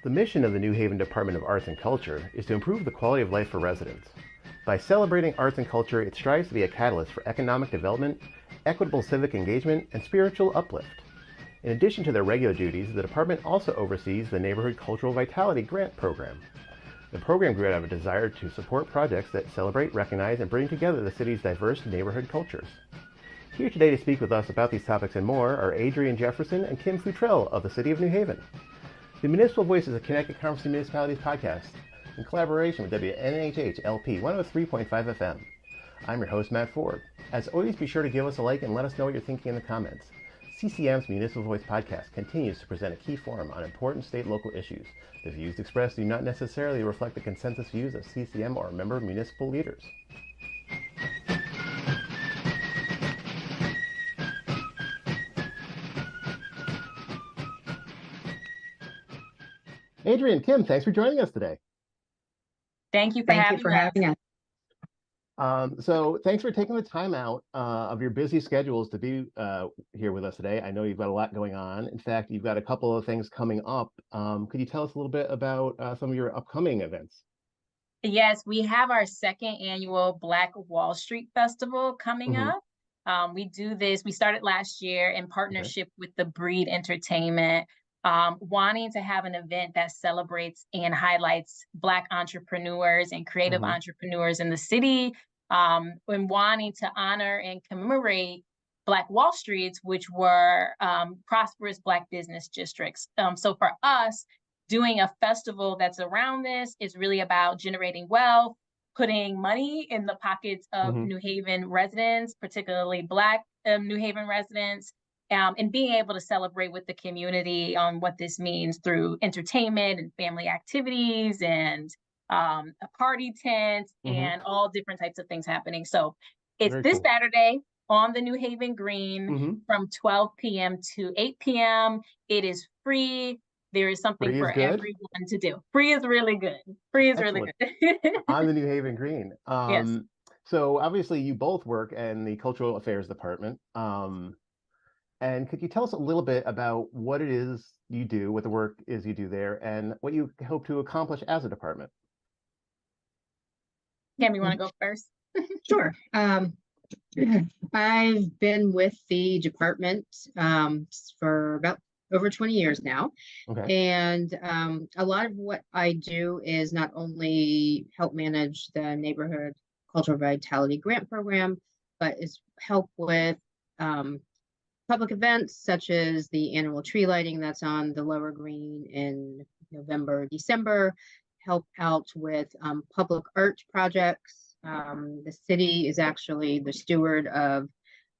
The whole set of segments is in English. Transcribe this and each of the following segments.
The mission of the New Haven Department of Arts and Culture is to improve the quality of life for residents. By celebrating arts and culture, it strives to be a catalyst for economic development, equitable civic engagement, and spiritual uplift. In addition to their regular duties, the department also oversees the Neighborhood Cultural Vitality Grant Program. The program grew out of a desire to support projects that celebrate, recognize, and bring together the city's diverse neighborhood cultures. Here today to speak with us about these topics and more are Adriane Jefferson and Kim Futrell of the City of New Haven. The Municipal Voice is a Connecticut Conference of Municipalities podcast in collaboration with WNHH LP 103.5 FM. I'm your host, Matt Ford. As always, be sure to give us a like and let us know what you're thinking in the comments. CCM's Municipal Voice podcast continues to present a key forum on important state-local issues. The views expressed do not necessarily reflect the consensus views of CCM or member municipal leaders. Adriane, Kim, thanks for joining us today. Thank you for having us. So thanks for taking the time out of your busy schedules to be here with us today. I know you've got a lot going on. In fact, you've got a couple of things coming up. Could you tell us a little bit about some of your upcoming events? Yes, we have our second annual Black Wall Street Festival coming up. We started last year in partnership with the Breed Entertainment, wanting to have an event that celebrates and highlights Black entrepreneurs and creative entrepreneurs in the city, and wanting to honor and commemorate Black Wall Streets, which were prosperous Black business districts. So for us, doing a festival that's around this is really about generating wealth, putting money in the pockets of New Haven residents, particularly Black New Haven residents, and being able to celebrate with the community on what this means through entertainment and family activities and a party tent and all different types of things happening. So it's Very this cool. Saturday on the New Haven Green from 12 p.m. to 8 p.m. It is free. There is something for everyone to do. Free is really good. Free is really good. On the New Haven Green. Yes. So obviously you both work in the Cultural Affairs Department. And could you tell us a little bit about what it is you do, what the work is you do there, and what you hope to accomplish as a department? Kim, you want to go first? Sure. I've been with the department for about over 20 years now. And a lot of what I do is not only help manage the Neighborhood Cultural Vitality Grant Program, but is help with public events such as the annual tree lighting that's on the Lower Green in November, December, help out with public art projects. The city is actually the steward of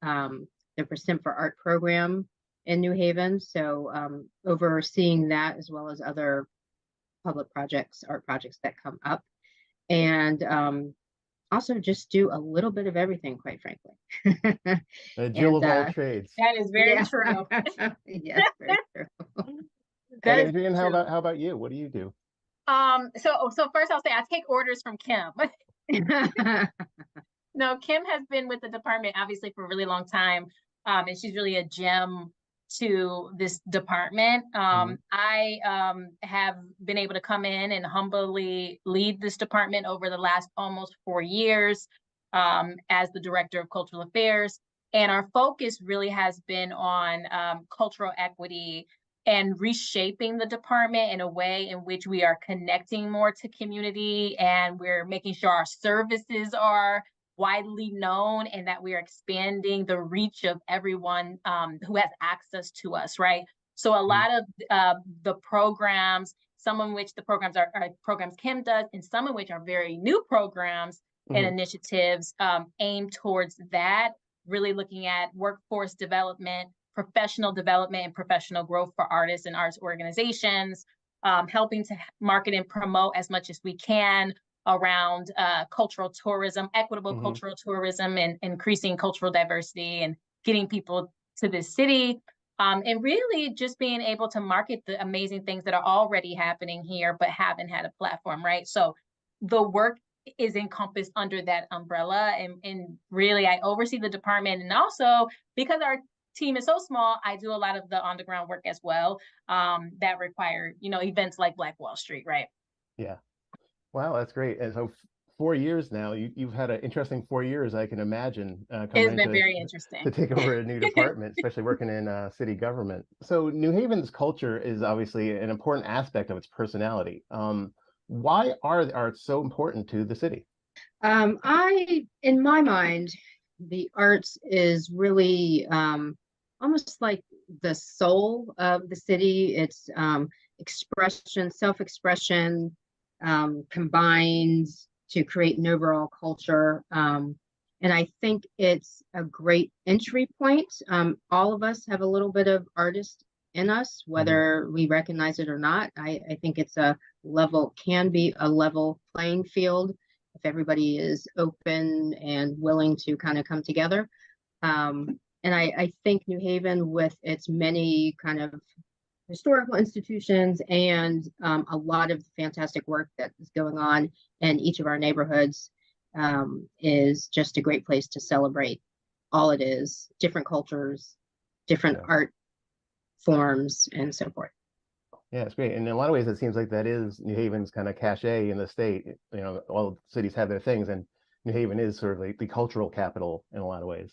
the Percent for Art program in New Haven. So overseeing that as well as other public projects, art projects that come up. And also just do a little bit of everything, quite frankly. A Jill of all trades. That is very true. Yes, very true. Adriane, how about you? What do you do? So first I'll say I take orders from Kim. No, Kim has been with the department obviously for a really long time, and she's really a gem to this department. I have been able to come in and humbly lead this department over the last almost 4 years as the Director of Cultural Affairs. And our focus really has been on cultural equity and reshaping the department in a way in which we are connecting more to community, and we're making sure our services are widely known and that we are expanding the reach of everyone who has access to us, right? So a lot of the programs, some of which the programs are programs Kim does, and some of which are very new programs and initiatives aimed towards that, really looking at workforce development, professional development, and professional growth for artists and arts organizations, helping to market and promote as much as we can around cultural tourism, equitable cultural tourism, and increasing cultural diversity and getting people to this city. And really just being able to market the amazing things that are already happening here, but haven't had a platform, right? So the work is encompassed under that umbrella. And really, I oversee the department. And also, because team is so small, I do a lot of the on the ground work as well, that require, events like Black Wall Street, right? Yeah. Wow, that's great. And so 4 years now, you've had an interesting 4 years, I can imagine, coming It's been into very to interesting. take over a new department, especially working in city government. So New Haven's culture is obviously an important aspect of its personality. Why are the arts so important to the city? In my mind, the arts is really almost like the soul of the city. It's expression, self-expression, combined to create an overall culture. And I think it's a great entry point. All of us have a little bit of artist in us, whether we recognize it or not. I think it's can be a level playing field if everybody is open and willing to kind of come together. And I think New Haven, with its many kind of historical institutions and a lot of fantastic work that is going on in each of our neighborhoods, is just a great place to celebrate all it is, different cultures, different art forms, and so forth. Yeah, it's great. And in a lot of ways, it seems like that is New Haven's kind of cachet in the state. All cities have their things, and New Haven is sort of like the cultural capital in a lot of ways.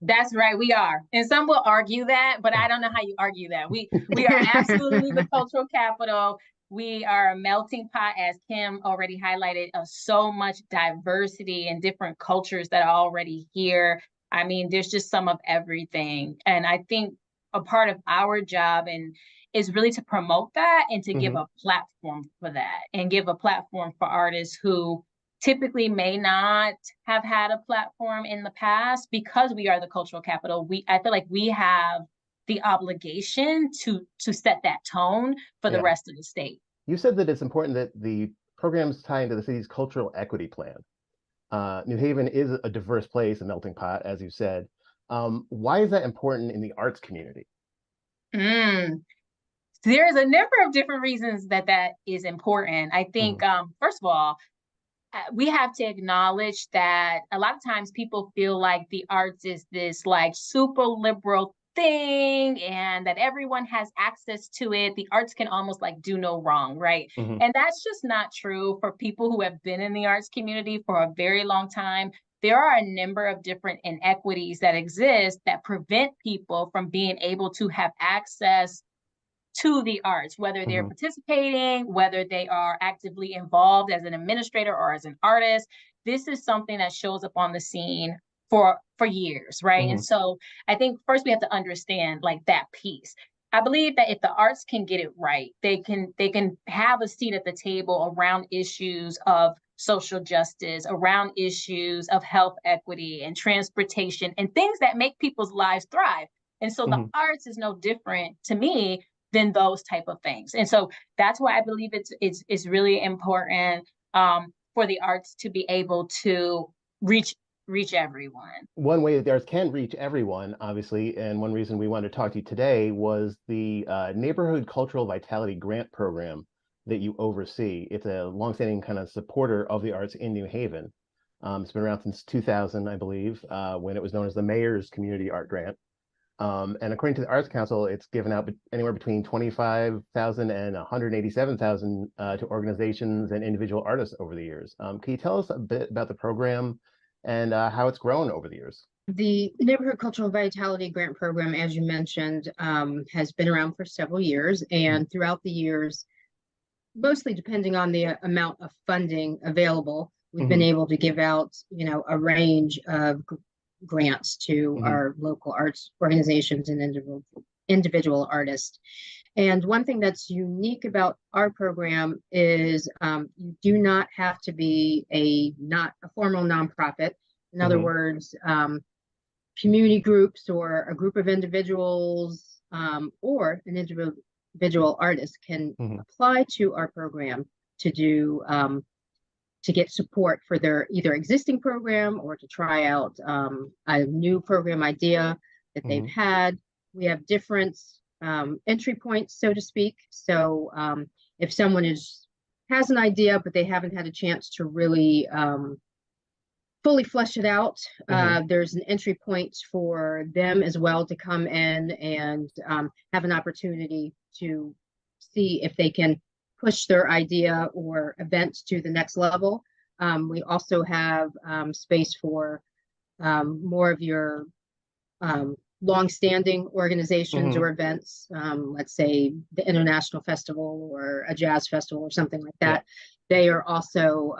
That's right, we are. And some will argue that, but I don't know how you argue that. We are absolutely the cultural capital. We are a melting pot, as Kim already highlighted, of so much diversity and different cultures that are already here. I mean, there's just some of everything. And I think a part of our job is really to promote that and to give a platform for that, and give a platform for artists who typically may not have had a platform in the past. Because we are the cultural capital, I feel like we have the obligation to set that tone for the rest of the state. You said that it's important that the programs tie into the city's cultural equity plan. New Haven is a diverse place, a melting pot, as you said. Why is that important in the arts community? There's a number of different reasons that is important. I think, first of all, we have to acknowledge that a lot of times people feel like the arts is this like super liberal thing and that everyone has access to it. The arts can almost like do no wrong, right? And that's just not true for people who have been in the arts community for a very long time. There are a number of different inequities that exist that prevent people from being able to have access to the arts, whether they're participating, whether they are actively involved as an administrator or as an artist. This is something that shows up on the scene for years, right? And so I think first we have to understand like that piece. I believe that if the arts can get it right, they can have a seat at the table around issues of social justice, around issues of health equity and transportation and things that make people's lives thrive. And so the arts is no different to me than those type of things. And so that's why I believe it's really important for the arts to be able to reach everyone. One way that the arts can reach everyone, obviously, and one reason we wanted to talk to you today was the Neighborhood Cultural Vitality Grant Program that you oversee. It's a longstanding kind of supporter of the arts in New Haven. It's been around since 2000, I believe, when it was known as the Mayor's Community Art Grant. And according to the Arts Council, it's given out anywhere between 25,000 and 187,000 to organizations and individual artists over the years. Can you tell us a bit about the program and how it's grown over the years? The Neighborhood Cultural Vitality Grant Program, as you mentioned, has been around for several years, and throughout the years, mostly depending on the amount of funding available, we've been able to give out, a range of grants to our local arts organizations and individual artists. And one thing that's unique about our program is you do not have to be not a formal nonprofit. In other words, community groups or a group of individuals or an individual artist can apply to our program to do to get support for their either existing program or to try out a new program idea that they've had. We have different entry points, so to speak. So if someone has an idea, but they haven't had a chance to really fully flesh it out. There's an entry point for them as well to come in and have an opportunity to see if they can push their idea or event to the next level. We also have space for more of your long-standing organizations or events, let's say the International Festival or a jazz festival or something like that. They are also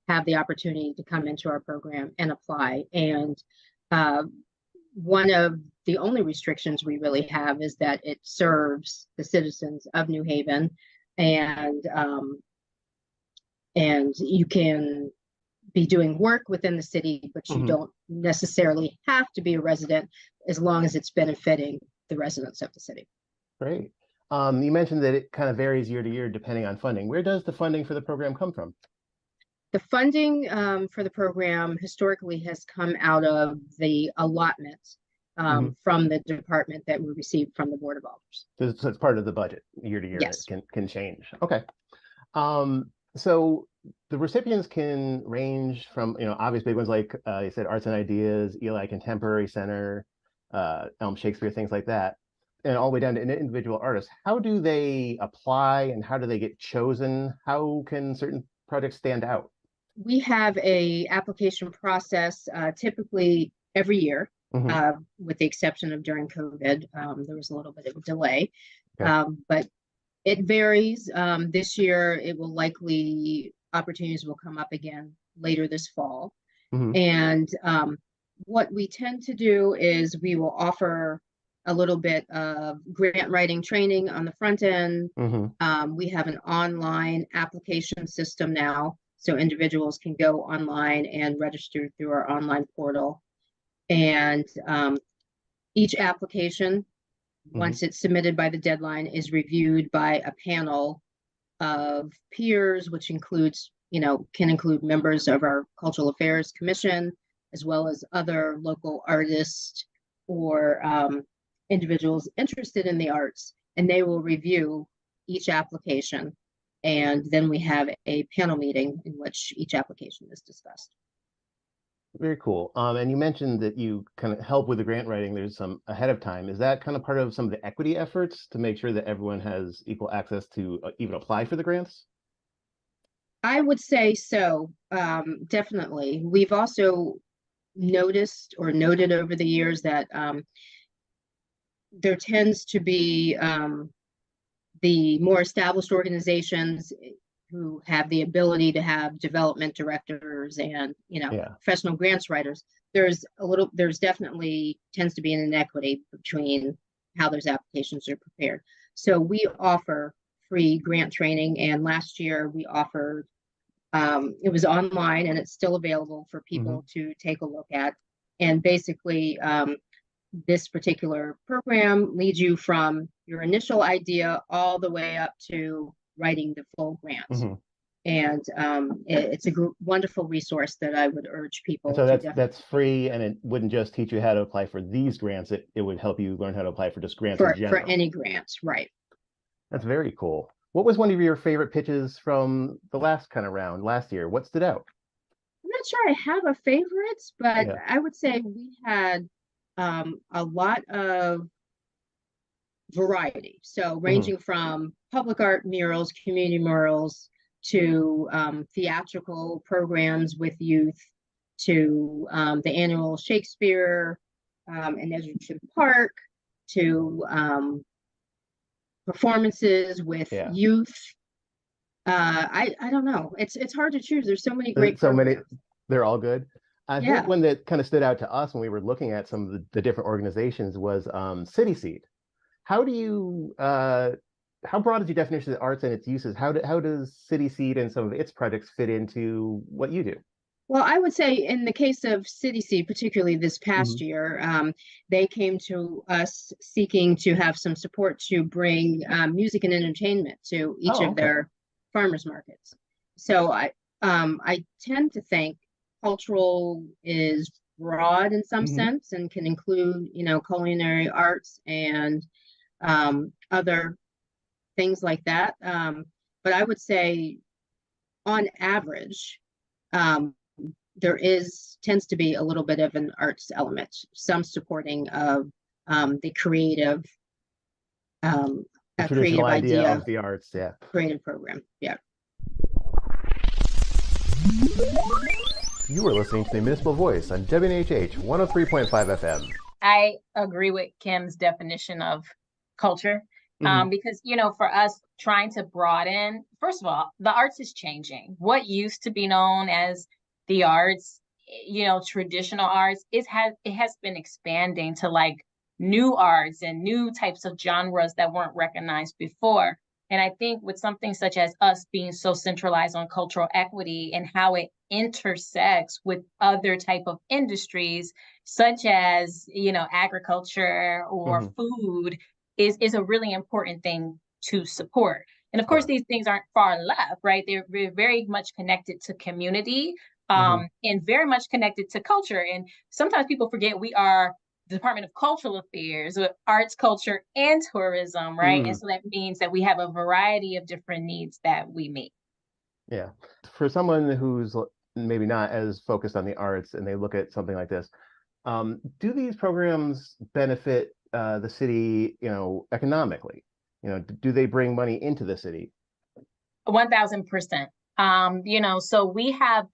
have the opportunity to come into our program and apply. And one of the only restrictions we really have is that it serves the citizens of New Haven, and you can be doing work within the city, but you don't necessarily have to be a resident as long as it's benefiting the residents of the city. Great. You mentioned that it kind of varies year to year depending on funding. Where does the funding for the program come from? The funding for the program historically has come out of the allotment from the department that we received from the Board of Alders. So it's part of the budget year to year. Yes. It can change. Okay. So the recipients can range from, obvious big ones like you said, Arts and Ideas, Eli Contemporary Center, Elm Shakespeare, things like that, and all the way down to an individual artist. How do they apply and how do they get chosen? How can certain projects stand out? We have a application process typically every year, with the exception of during COVID. There was a little bit of a delay, but it varies. This year, it will likely, opportunities will come up again later this fall. And what we tend to do is we will offer a little bit of grant writing training on the front end. We have an online application system now, so individuals can go online and register through our online portal. And each application, once it's submitted by the deadline, is reviewed by a panel of peers, which includes, can include members of our Cultural Affairs Commission, as well as other local artists or individuals interested in the arts, and they will review each application. And then we have a panel meeting in which each application is discussed. Very cool. And you mentioned that you kind of help with the grant writing. There's some ahead of time. Is that kind of part of some of the equity efforts to make sure that everyone has equal access to even apply for the grants? I would say so, definitely. We've also noticed or noted over the years that there tends to be the more established organizations who have the ability to have development directors and, professional grants writers. There's definitely tends to be an inequity between how those applications are prepared. So we offer free grant training, and last year we offered, it was online and it's still available for people to take a look at. And basically, this particular program leads you from your initial idea all the way up to writing the full grant. And it's a wonderful resource that I would urge people. So that's free, and it wouldn't just teach you how to apply for these grants. It would help you learn how to apply for just grants in general. For any grants, right? That's very cool. What was one of your favorite pitches from the last kind of round last year? What stood out? I'm not sure I have a favorite, but I would say we had a lot of variety. So ranging from public art murals, community murals, to theatrical programs with youth, to the annual Shakespeare in Edgerton Park, to performances with youth. I don't know. It's hard to choose. There's so many great programs. They're all good. I think one that kind of stood out to us when we were looking at some of the different organizations was City Seed. How do you how broad is your definition of the arts and its uses? How does City Seed and some of its projects fit into what you do? Well, I would say in the case of City Seed, particularly this past year, they came to us seeking to have some support to bring music and entertainment to each of their farmers markets. So I tend to think cultural is broad in some sense and can include, culinary arts and other things like that. But I would say on average, there tends to be a little bit of an arts element, some supporting of the creative, The a traditional creative idea idea, of the arts, yeah. creative program. Yeah. You are listening to the Municipal Voice on WNHH 103.5 FM. I agree with Kim's definition of culture. Because, for us trying to broaden, first of all, the arts is changing. What used to be known as the arts, traditional arts, it has been expanding to like new arts and new types of genres that weren't recognized before. And I think with something such as us being so centralized on cultural equity and how it intersects with other type of industries, such as, agriculture or food, is a really important thing to support. And of course, these things aren't far left, right? They're very much connected to community, and very much connected to culture. And sometimes people forget we are the Department of Cultural Affairs, with arts, culture, and tourism, right? And so that means that we have a variety of different needs that we meet. Yeah. For someone who's maybe not as focused on the arts and they look at something like this, do these programs benefit the city, economically? Do they bring money into the city? 1000%. So we have,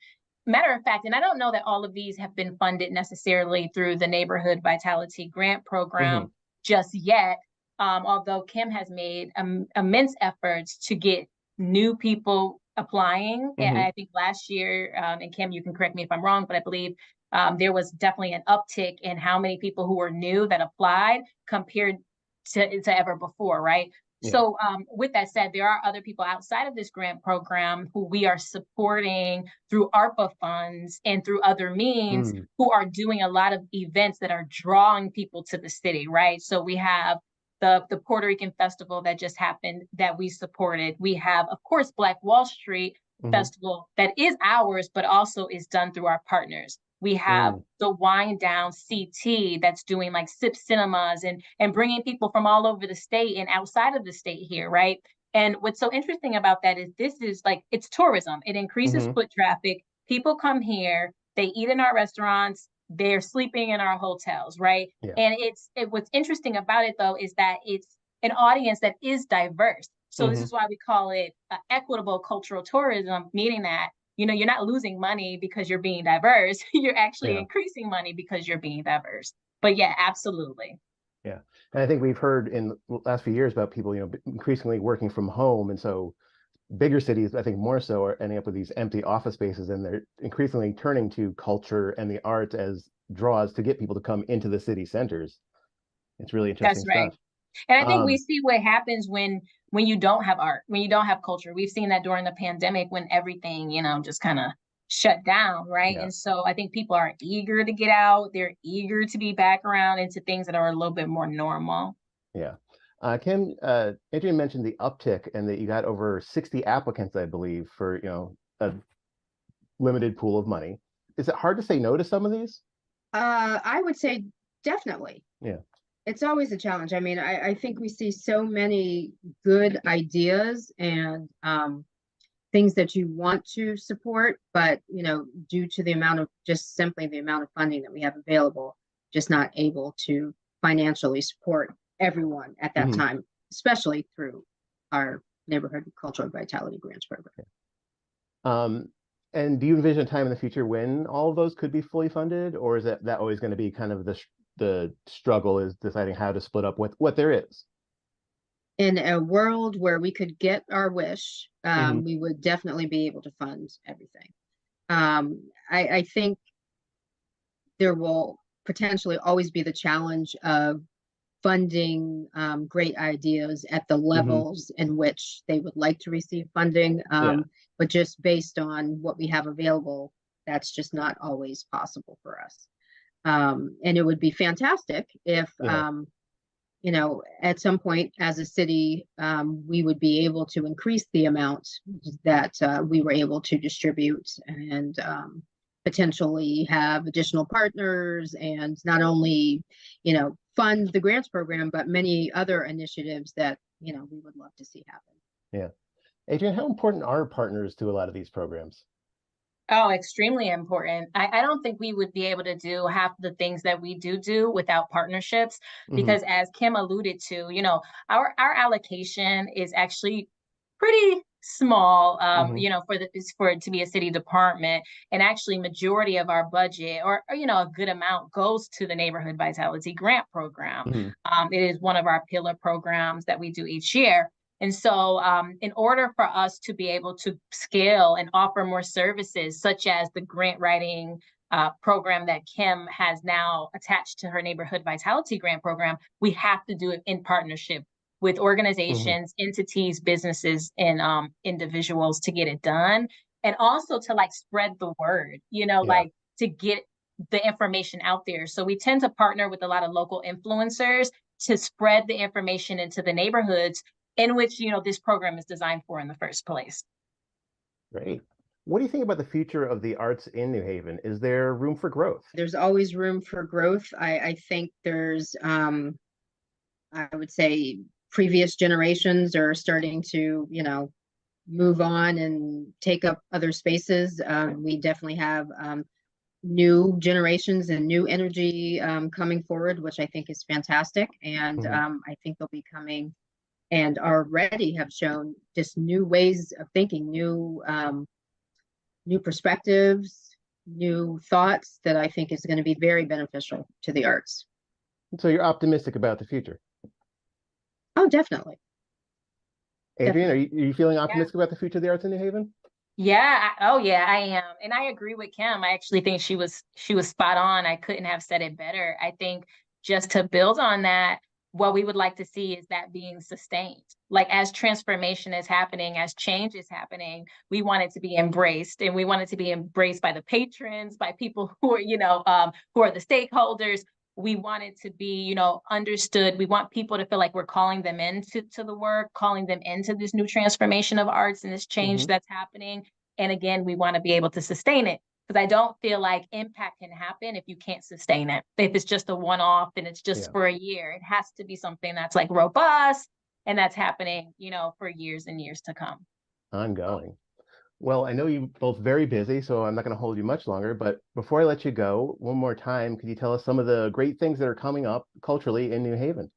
matter of fact, and I don't know that all of these have been funded necessarily through the Neighborhood Vitality Grant Program just yet, although Kim has made immense efforts to get new people applying. And I think last year, and Kim, you can correct me if I'm wrong, but I believe there was definitely an uptick in how many people who were new that applied compared to ever before, right? Yeah. So with that said, there are other people outside of this grant program who we are supporting through ARPA funds and through other means who are doing a lot of events that are drawing people to the city, right? So we have the Puerto Rican Festival that just happened that we supported. We have, of course, Black Wall Street Festival that is ours, but also is done through our partners. We have the Wind Down CT that's doing like SIP cinemas and bringing people from all over the state and outside of the state here, right? And what's so interesting about that is this is like, it's tourism. It increases foot traffic. People come here, they eat in our restaurants, they're sleeping in our hotels, right? Yeah. And what's interesting about it though, is that it's an audience that is diverse. So this is why we call it equitable cultural tourism, meaning that you're not losing money because you're being diverse. You're actually increasing money because you're being diverse. But yeah, absolutely. Yeah. And I think we've heard in the last few years about people, increasingly working from home. And so bigger cities, I think more so, are ending up with these empty office spaces, and they're increasingly turning to culture and the arts as draws to get people to come into the city centers. It's really interesting stuff. And I think we see what happens when you don't have art, when you don't have culture. We've seen that during the pandemic when everything, just kind of shut down, right? Yeah. And so I think people are eager to get out. They're eager to be back around into things that are a little bit more normal. Yeah. Kim, Adriane mentioned the uptick and that you got over 60 applicants, I believe, for, a limited pool of money. Is it hard to say no to some of these? I would say definitely. Yeah. It's always a challenge. I mean, I think we see so many good ideas and things that you want to support, but, due to the amount of funding that we have available, just not able to financially support everyone at that time, especially through our Neighborhood Cultural Vitality Grants Program. And do you envision a time in the future when all of those could be fully funded, or is that always going to be kind of the struggle, is deciding how to split up what there is? In a world where we could get our wish, we would definitely be able to fund everything. I think there will potentially always be the challenge of funding great ideas at the levels in which they would like to receive funding. But just based on what we have available, that's just not always possible for us. And it would be fantastic if, at some point as a city, we would be able to increase the amount that we were able to distribute and potentially have additional partners and not only, fund the grants program, but many other initiatives that, we would love to see happen. Yeah. Adriane, how important are partners to a lot of these programs? Oh, extremely important. I don't think we would be able to do half the things that we do without partnerships, Hmm. because as Kim alluded to, our allocation is actually pretty small, Hmm. for it to be a city department. And actually majority of our budget, or a good amount, goes to the Neighborhood Vitality Grant Program. Hmm. It is one of our pillar programs that we do each year. And so, in order for us to be able to scale and offer more services, such as the grant writing program that Kim has now attached to her Neighborhood Vitality Grant Program, we have to do it in partnership with Hmm. organizations, entities, businesses, and individuals to get it done. And also to like spread the word, Yeah. like to get the information out there. So we tend to partner with a lot of local influencers to spread the information into the neighborhoods in which this program is designed for in the first place. Great. What do you think about the future of the arts in New Haven? Is there room for growth? There's always room for growth. I think there's, I would say, previous generations are starting to, move on and take up other spaces. We definitely have new generations and new energy coming forward, which I think is fantastic. And Hmm. I think they'll be coming and already have shown just new ways of thinking, new perspectives, new thoughts that I think is going to be very beneficial to the arts. So you're optimistic about the future. Oh, definitely. Adriane, are Definitely. you feeling Yeah. optimistic about the future of the arts in New Haven? Yeah. Oh, yeah, I am. And I agree with Kim. I actually think she was spot on. I couldn't have said it better. I think just to build on that, what we would like to see is that being sustained. Like as transformation is happening, as change is happening, we want it to be embraced, and we want it to be embraced by the patrons, by people who are the stakeholders. We want it to be, understood. We want people to feel like we're calling them into the work, calling them into this new transformation of arts and this change Hmm. that's happening. And again, we want to be able to sustain it, because I don't feel like impact can happen if you can't sustain it. If it's just a one off and it's just Yeah. for a year, it has to be something that's like robust and that's happening, for years and years to come. Ongoing. Well, I know you both very busy, so I'm not going to hold you much longer. But before I let you go, one more time, could you tell us some of the great things that are coming up culturally in New Haven?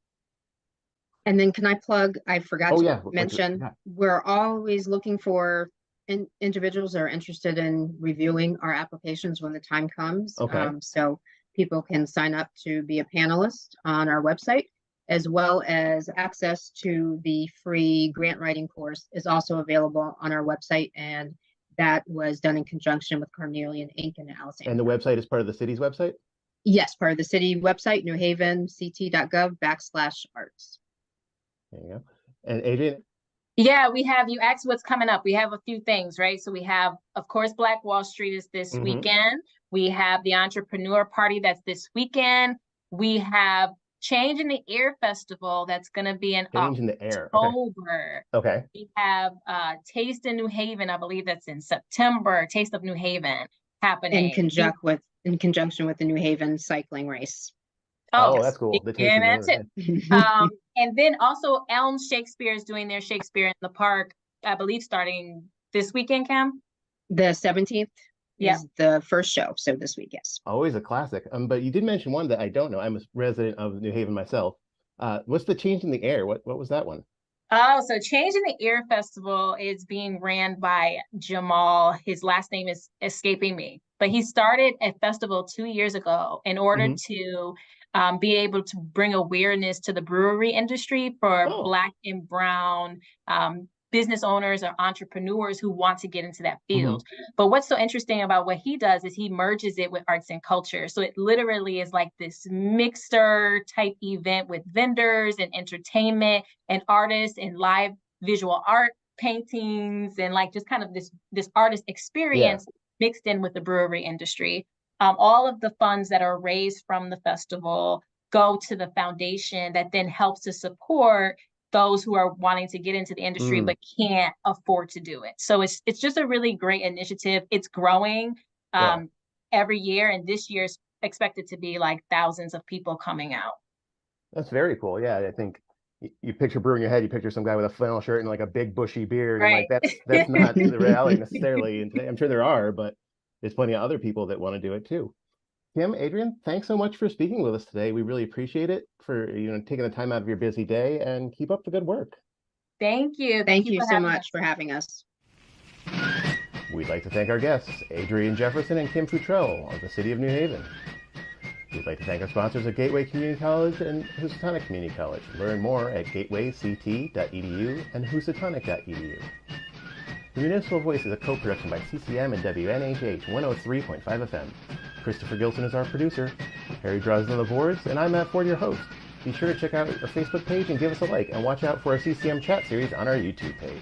And then can I plug, I forgot Oh to yeah, mention, yeah. we're always looking for individuals that are interested in reviewing our applications when the time comes. Okay. So people can sign up to be a panelist on our website, as well as access to the free grant writing course is also available on our website. And that was done in conjunction with Carnelian Inc. in And the Alexandria. website is part of the city's website? Yes, part of the city website, newhavenct.gov/arts. There you go. And Adriane, Yeah, you asked what's coming up. We have a few things, right? So we have, of course, Black Wall Street is this mm-hmm. weekend. We have the Entrepreneur Party that's this weekend. We have Change in the Air Festival that's going to be in Change in the air. Okay. October. Okay. We have Taste in New Haven. I believe that's in September. Taste of New Haven happening. In conjunction with the New Haven cycling race. Oh, Oh, that's cool. The Taste of that's New it. And then also Elm Shakespeare is doing their Shakespeare in the Park, I believe, starting this weekend, Cam. The 17th Yeah. is the first show. So this week, yes. Always a classic. But you did mention one that I don't know. I'm a resident of New Haven myself. What's the Change in the Air? What was that one? Oh, so Change in the Air Festival is being ran by Jamal. His last name is escaping me, but he started a festival 2 years ago in order to be able to bring awareness to the brewery industry for Oh. Black and Brown business owners or entrepreneurs who want to get into that field. But what's so interesting about what he does is he merges it with arts and culture. So it literally is like this mixer type event with vendors and entertainment and artists and live visual art paintings and like just kind of this artist experience mixed in with the brewery industry. All of the funds that are raised from the festival go to the foundation that then helps to support those who are wanting to get into the industry but can't afford to do it. So it's just a really great initiative. It's growing every year, and this year's expected to be like thousands of people coming out. That's very cool. Yeah, I think you picture brew in your head, you picture some guy with a flannel shirt and like a big bushy beard, and Right. like that's not the reality necessarily. And today, I'm sure there are, but there's plenty of other people that want to do it too. Kim, Adriane, thanks so much for speaking with us today. We really appreciate it for taking the time out of your busy day, and keep up the good work. Thank you. Thank you so much for having us. We'd like to thank our guests, Adriane Jefferson and Kim Futrell of the City of New Haven. We'd like to thank our sponsors at Gateway Community College and Housatonic Community College. Learn more at gatewayct.edu and housatonic.edu. The Municipal Voice is a co-production by CCM and WNHH 103.5 FM. Christopher Gilson is our producer. Harry draws on the boards, and I'm Matt Ford, your host. Be sure to check out our Facebook page and give us a like, and watch out for our CCM chat series on our YouTube page.